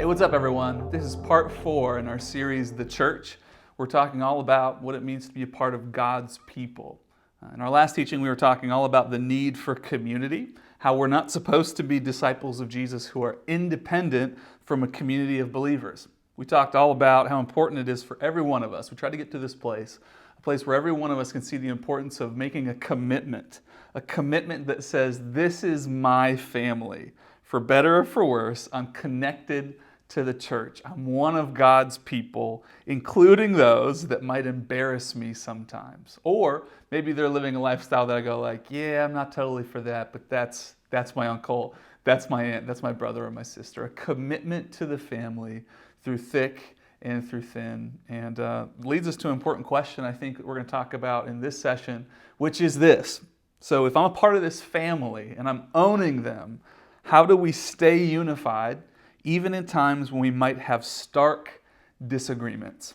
Hey, what's up, everyone? This is part 4 in our series, The Church. We're talking all about what it means to be a part of God's people. In our last teaching, we were talking all about the need for community, how we're not supposed to be disciples of Jesus who are independent from a community of believers. We talked all about how important it is for every one of us. We tried to get to this place, a place where every one of us can see the importance of making a commitment that says, this is my family. For better or for worse, I'm connected to the church. I'm one of God's people, including those that might embarrass me sometimes. Or maybe they're living a lifestyle that I go like, yeah, I'm not totally for that, but that's my uncle, that's my aunt, that's my brother or my sister. A commitment to the family through thick and through thin. And leads us to an important question I think we're going to talk about in this session, which is this. So if I'm a part of this family and I'm owning them, how do we stay unified even in times when we might have stark disagreements?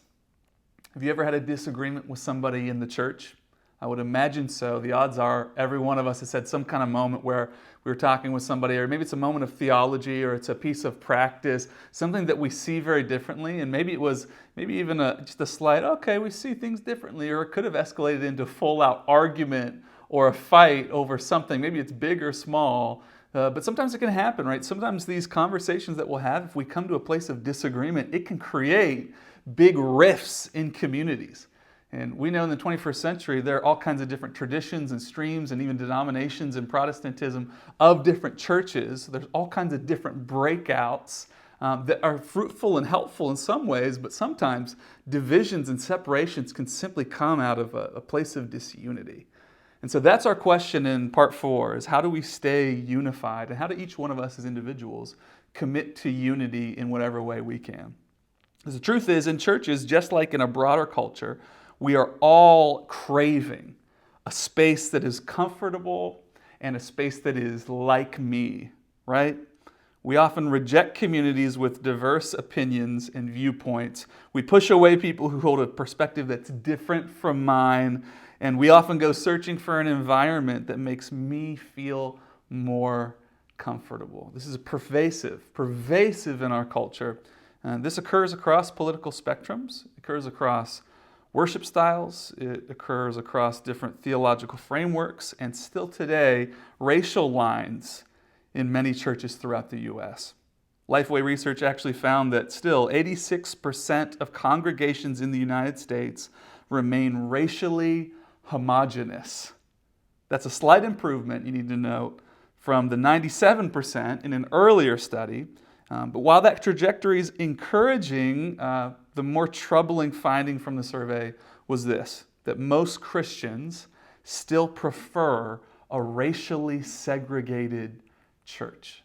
Have you ever had a disagreement with somebody in the church? I would imagine so. The odds are every one of us has had some kind of moment where we were talking with somebody, or maybe it's a moment of theology, or it's a piece of practice, something that we see very differently, and maybe it was even just a slight, okay, we see things differently, or it could have escalated into full-out argument or a fight over something. Maybe it's big or small. But sometimes it can happen, right? Sometimes these conversations that we'll have, if we come to a place of disagreement, it can create big rifts in communities. And we know in the 21st century, there are all kinds of different traditions and streams and even denominations in Protestantism of different churches. There's all kinds of different breakouts that are fruitful and helpful in some ways, but sometimes divisions and separations can simply come out of a place of disunity. And so that's our question in part 4, is how do we stay unified, and how do each one of us as individuals commit to unity in whatever way we can? Because the truth is, in churches, just like in a broader culture, we are all craving a space that is comfortable and a space that is like me, right? We often reject communities with diverse opinions and viewpoints. We push away people who hold a perspective that's different from mine. And we often go searching for an environment that makes me feel more comfortable. This is pervasive in our culture. This occurs across political spectrums. It occurs across worship styles. It occurs across different theological frameworks. And still today, racial lines in many churches throughout the U.S. Lifeway research actually found that still 86% of congregations in the United States remain racially homogeneous. That's a slight improvement, you need to note, from the 97% in an earlier study. But while that trajectory is encouraging, the more troubling finding from the survey was this, that most Christians still prefer a racially segregated church.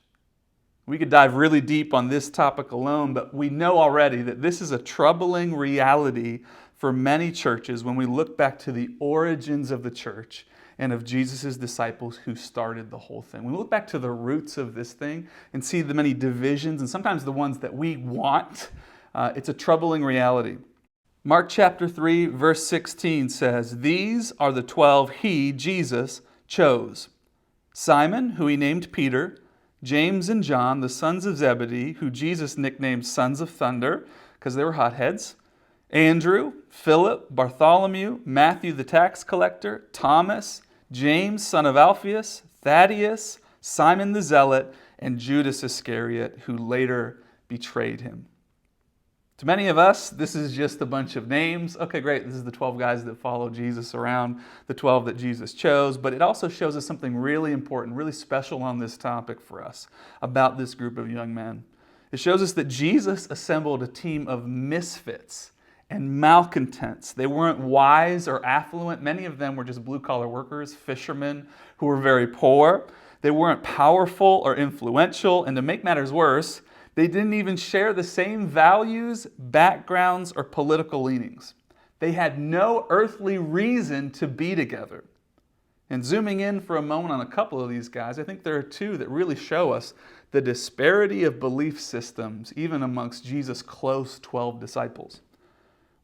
We could dive really deep on this topic alone, but we know already that this is a troubling reality for many churches when we look back to the origins of the church and of Jesus' disciples who started the whole thing. When we look back to the roots of this thing and see the many divisions and sometimes the ones that we want, it's a troubling reality. Mark chapter 3, verse 16 says, "These are the 12 he, Jesus, chose. Simon, who he named Peter, James and John, the sons of Zebedee, who Jesus nicknamed sons of thunder because they were hotheads, Andrew, Philip, Bartholomew, Matthew the tax collector, Thomas, James, son of Alphaeus, Thaddeus, Simon the Zealot, and Judas Iscariot, who later betrayed him." To many of us, this is just a bunch of names. Okay, great, this is the 12 guys that follow Jesus around, the 12 that Jesus chose, but it also shows us something really important, really special on this topic for us about this group of young men. It shows us that Jesus assembled a team of misfits and malcontents. They weren't wise or affluent. Many of them were just blue-collar workers, fishermen who were very poor. They weren't powerful or influential, and to make matters worse, they didn't even share the same values, backgrounds, or political leanings. They had no earthly reason to be together. And zooming in for a moment on a couple of these guys, I think there are two that really show us the disparity of belief systems, even amongst Jesus' close 12 disciples.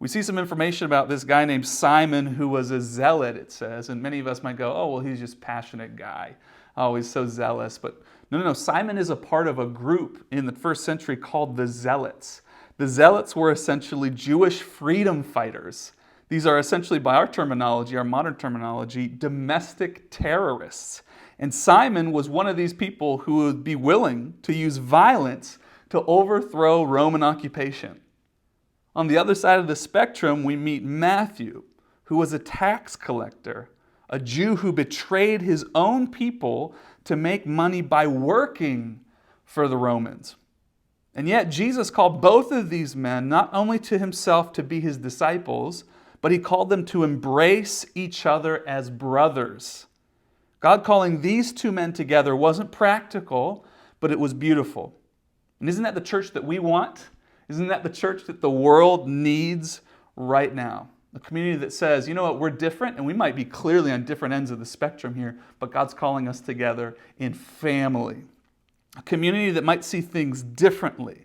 We see some information about this guy named Simon who was a zealot, it says, and many of us might go, oh, well, he's just a passionate guy. Oh, he's so zealous. But No. Simon is a part of a group in the first century called the Zealots. The Zealots were essentially Jewish freedom fighters. These are essentially, by our terminology, our modern terminology, domestic terrorists. And Simon was one of these people who would be willing to use violence to overthrow Roman occupation. On the other side of the spectrum, we meet Matthew, who was a tax collector, a Jew who betrayed his own people to make money by working for the Romans. And yet Jesus called both of these men not only to himself to be his disciples, but he called them to embrace each other as brothers. God calling these two men together wasn't practical, but it was beautiful. And isn't that the church that we want? Isn't that the church that the world needs right now? A community that says, you know what, we're different, and we might be clearly on different ends of the spectrum here, but God's calling us together in family. A community that might see things differently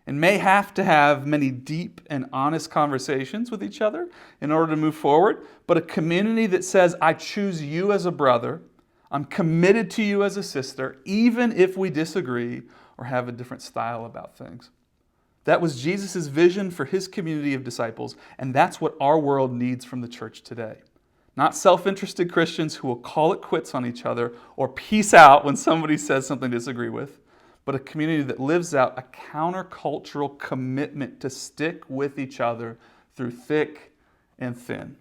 and may have to have many deep and honest conversations with each other in order to move forward, but a community that says, I choose you as a brother, I'm committed to you as a sister, even if we disagree or have a different style about things. That was Jesus' vision for his community of disciples, and that's what our world needs from the church today. Not self-interested Christians who will call it quits on each other or peace out when somebody says something to disagree with, but a community that lives out a countercultural commitment to stick with each other through thick and thin.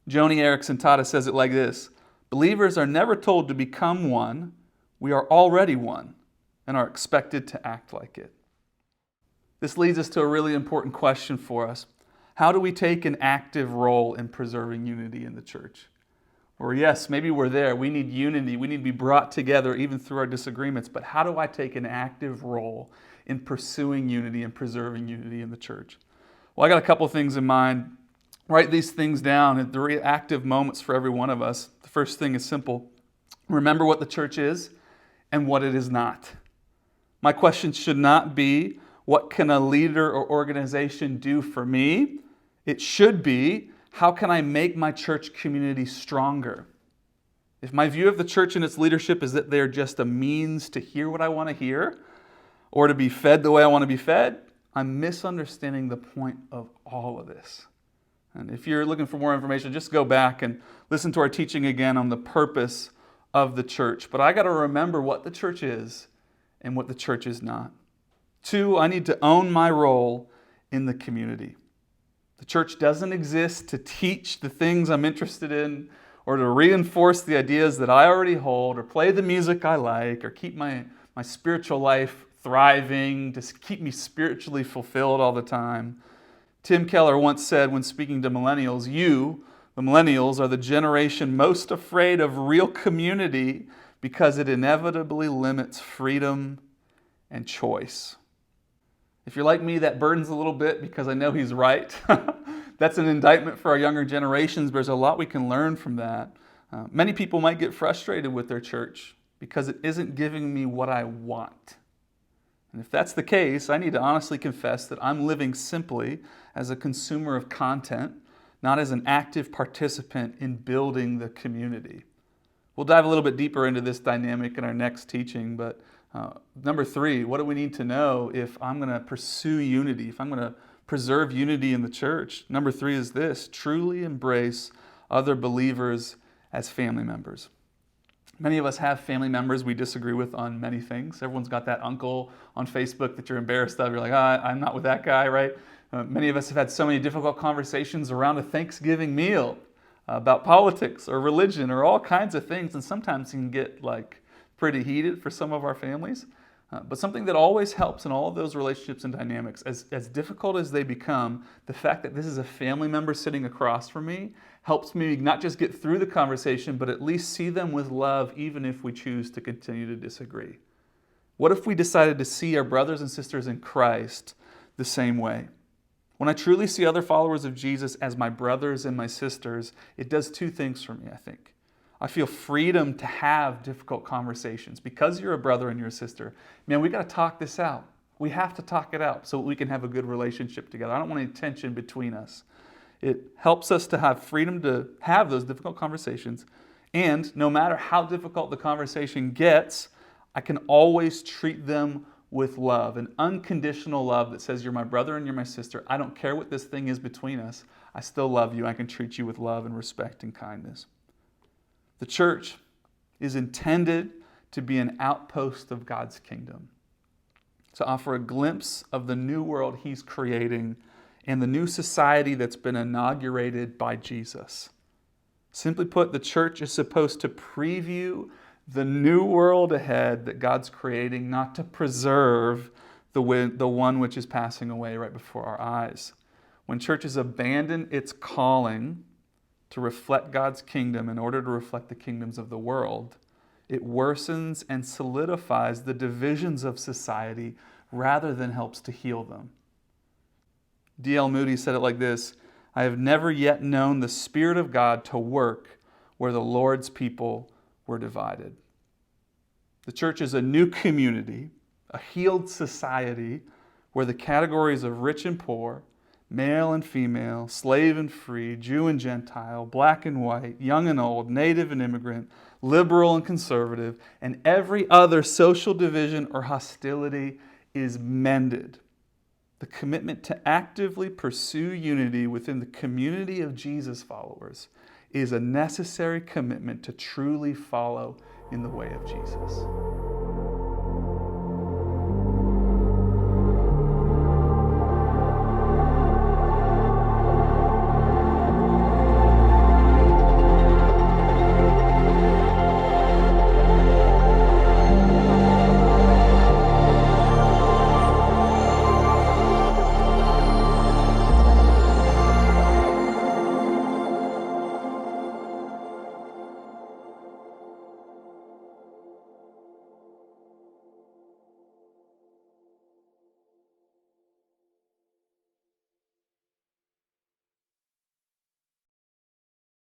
Joni Eareckson Tada says it like this: believers are never told to become one, we are already one and are expected to act like it. This leads us to a really important question for us. How do we take an active role in preserving unity in the church? Or yes, maybe we're there. We need unity. We need to be brought together even through our disagreements. But how do I take an active role in pursuing unity and preserving unity in the church? Well, I got a couple things in mind. Write these things down at the active moments for every one of us. The first thing is simple. Remember what the church is and what it is not. My question should not be, what can a leader or organization do for me? It should be, how can I make my church community stronger? If my view of the church and its leadership is that they're just a means to hear what I want to hear or to be fed the way I want to be fed, I'm misunderstanding the point of all of this. And if you're looking for more information, just go back and listen to our teaching again on the purpose of the church. But I got to remember what the church is and what the church is not. 2, I need to own my role in the community. The church doesn't exist to teach the things I'm interested in or to reinforce the ideas that I already hold or play the music I like or keep my spiritual life thriving, to keep me spiritually fulfilled all the time. Tim Keller once said when speaking to millennials, you, the millennials, are the generation most afraid of real community because it inevitably limits freedom and choice. If you're like me, that burdens a little bit because I know he's right. That's an indictment for our younger generations, but there's a lot we can learn from that. Many people might get frustrated with their church because it isn't giving me what I want. And if that's the case, I need to honestly confess that I'm living simply as a consumer of content, not as an active participant in building the community. We'll dive a little bit deeper into this dynamic in our next teaching, but number 3, what do we need to know if I'm going to pursue unity, if I'm going to preserve unity in the church? Number 3 is this: truly embrace other believers as family members. Many of us have family members we disagree with on many things. Everyone's got that uncle on Facebook that you're embarrassed of. You're like, I'm not with that guy, right? Many of us have had so many difficult conversations around a Thanksgiving meal about politics or religion or all kinds of things, and sometimes it can get pretty heated for some of our families. But something that always helps in all of those relationships and dynamics, as difficult as they become, the fact that this is a family member sitting across from me helps me not just get through the conversation, but at least see them with love, even if we choose to continue to disagree. What if we decided to see our brothers and sisters in Christ the same way? When I truly see other followers of Jesus as my brothers and my sisters, it does 2 things for me, I think. I feel freedom to have difficult conversations. Because you're a brother and you're a sister, man, we got to talk this out. We have to talk it out so we can have a good relationship together. I don't want any tension between us. It helps us to have freedom to have those difficult conversations. And no matter how difficult the conversation gets, I can always treat them with love, an unconditional love that says, you're my brother and you're my sister. I don't care what this thing is between us. I still love you. I can treat you with love and respect and kindness. The church is intended to be an outpost of God's kingdom, to offer a glimpse of the new world He's creating and the new society that's been inaugurated by Jesus. Simply put, the church is supposed to preview the new world ahead that God's creating, not to preserve the one which is passing away right before our eyes. When churches abandon its calling to reflect God's kingdom in order to reflect the kingdoms of the world, it worsens and solidifies the divisions of society rather than helps to heal them. D.L. Moody said it like this: I have never yet known the Spirit of God to work where the Lord's people were divided. The church is a new community, a healed society where the categories of rich and poor, male and female, slave and free, Jew and Gentile, black and white, young and old, native and immigrant, liberal and conservative, and every other social division or hostility is mended. The commitment to actively pursue unity within the community of Jesus followers is a necessary commitment to truly follow in the way of Jesus.